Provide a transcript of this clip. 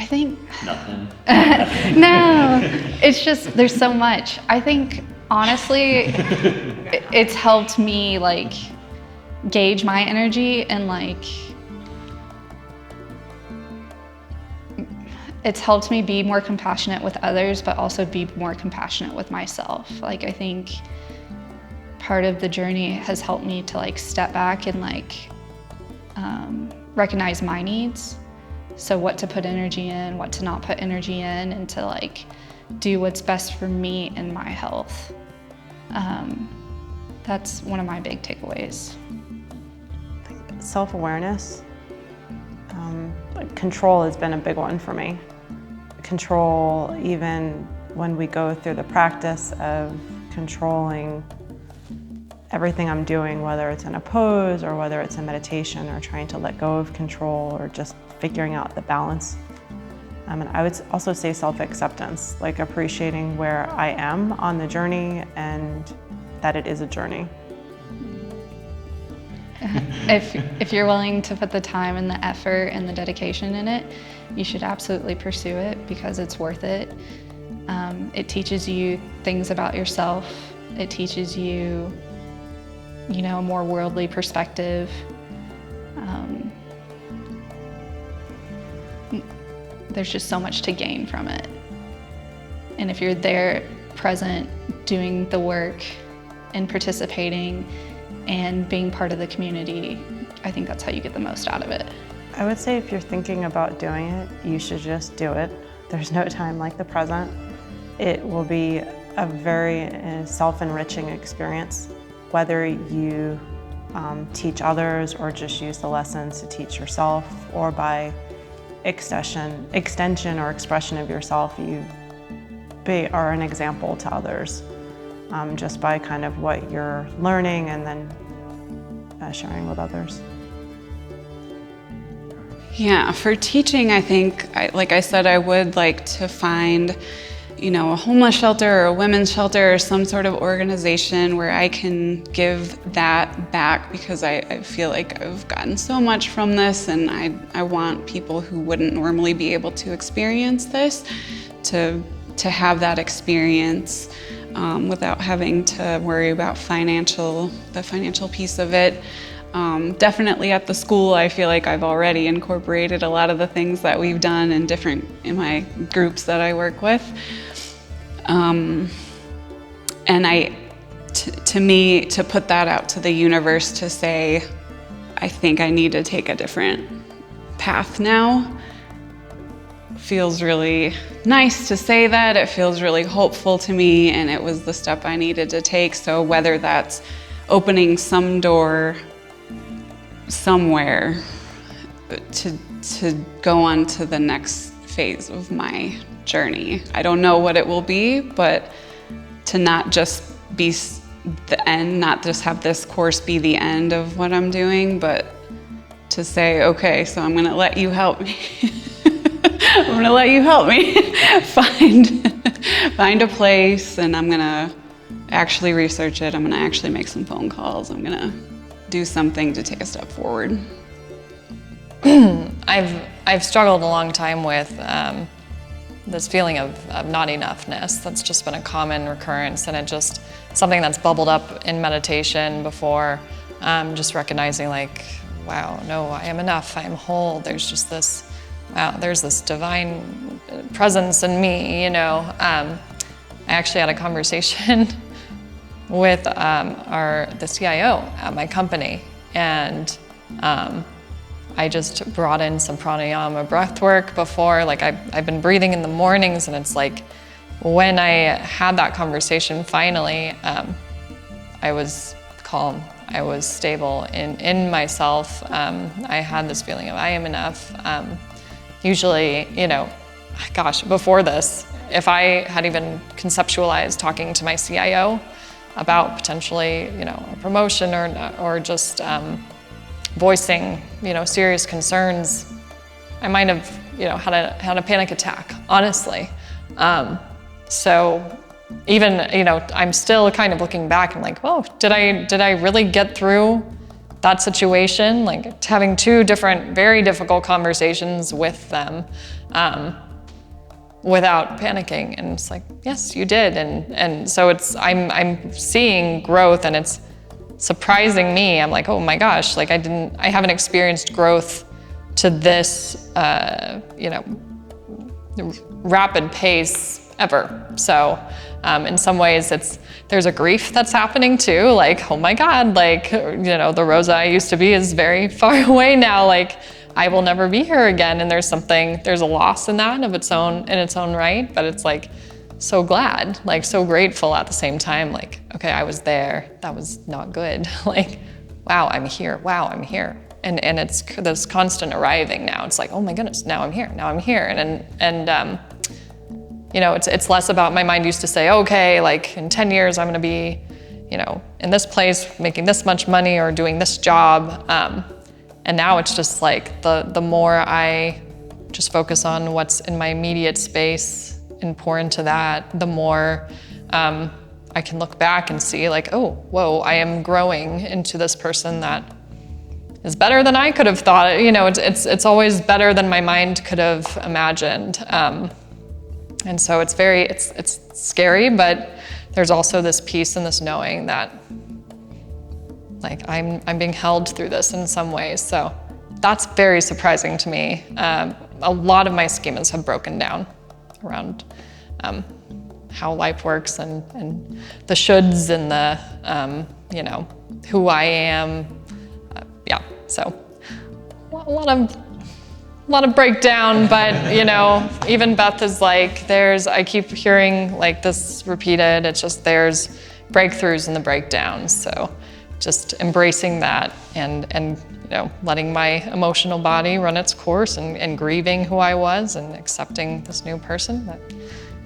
think Nothing. no, it's just there's so much. I think honestly, it's helped me like gauge my energy and like it's helped me be more compassionate with others, but also be more compassionate with myself. Like I think part of the journey has helped me to like step back and like recognize my needs. So what to put energy in, what to not put energy in, and to like do what's best for me and my health. That's one of my big takeaways. Self-awareness. Control has been a big one for me. Control, even when we go through the practice of controlling everything I'm doing, whether it's in a pose or whether it's in meditation or trying to let go of control or just figuring out the balance. And I would also say self-acceptance, like appreciating where I am on the journey and that it is a journey. If you're willing to put the time and the effort and the dedication in it, you should absolutely pursue it because it's worth it. It teaches you things about yourself. It teaches you, you know, a more worldly perspective. There's just so much to gain from it. And if you're there, present, doing the work and participating and being part of the community, I think that's how you get the most out of it. I would say if you're thinking about doing it, you should just do it. There's no time like the present. It will be a very self-enriching experience, whether you teach others or just use the lessons to teach yourself, or by extension or expression of yourself, you are an example to others just by kind of what you're learning and then sharing with others. Yeah, for teaching, I think, like I said, I would like to find, you know, a homeless shelter or a women's shelter or some sort of organization where I can give that back, because I feel like I've gotten so much from this, and I want people who wouldn't normally be able to experience this to have that experience without having to worry about the financial piece of it. Definitely at the school, I feel like I've already incorporated a lot of the things that we've done in my groups that I work with. And to me, to put that out to the universe to say, I think I need to take a different path now, feels really nice to say that. It feels really hopeful to me, and it was the step I needed to take. So whether that's opening some door somewhere to go on to the next phase of my journey. I don't know what it will be, but to not just be the end, not just have this course be the end of what I'm doing, but to say, okay, so I'm gonna let you help me. I'm gonna let you help me find a place, and I'm gonna actually research it. I'm gonna actually make some phone calls. I'm gonna do something to take a step forward. I've struggled a long time with this feeling of not enoughness. That's just been a common recurrence, and it just something that's bubbled up in meditation before. Just recognizing like, wow, no, I am enough. I am whole. There's just this, wow, there's this divine presence in me. You know, I actually had a conversation with the CIO at my company, and I just brought in some pranayama breath work before. Like I've been breathing in the mornings, and it's like when I had that conversation finally, I was calm, I was stable in myself. I had this feeling of I am enough. Usually, you know, gosh, before this, if I had even conceptualized talking to my CIO about potentially, you know, a promotion or just voicing, you know, serious concerns, I might have, you know, had a panic attack, honestly. So even, you know, I'm still kind of looking back and like, oh, did I really get through that situation, like having two different, very difficult conversations with them without panicking. And it's like, yes, you did. And so I'm seeing growth, and it's surprising me. I'm like, oh my gosh, like I haven't experienced growth to this, rapid pace ever. So in some ways there's a grief that's happening too. Like, oh my God, like, the Rosa I used to be is very far away now. Like, I will never be here again. And there's a loss in that in its own right. But it's like, so glad, like so grateful at the same time. Like, okay, I was there. That was not good. Like, wow, I'm here. Wow, I'm here. And it's this constant arriving now. It's like, oh my goodness, now I'm here. Now I'm here. And it's less about, my mind used to say, okay, like in 10 years, I'm going to be, in this place, making this much money or doing this job. And now it's just like the more I just focus on what's in my immediate space and pour into that, the more I can look back and see like, oh, whoa, I am growing into this person that is better than I could have thought. It's always better than my mind could have imagined. And so it's scary, but there's also this peace and this knowing that like I'm being held through this in some ways. So that's very surprising to me. A lot of my schemas have broken down around how life works and the shoulds and the, who I am. So a lot of breakdown, but even Beth is like, I keep hearing like this repeated, it's just there's breakthroughs in the breakdowns. So just embracing that and letting my emotional body run its course and grieving who I was and accepting this new person that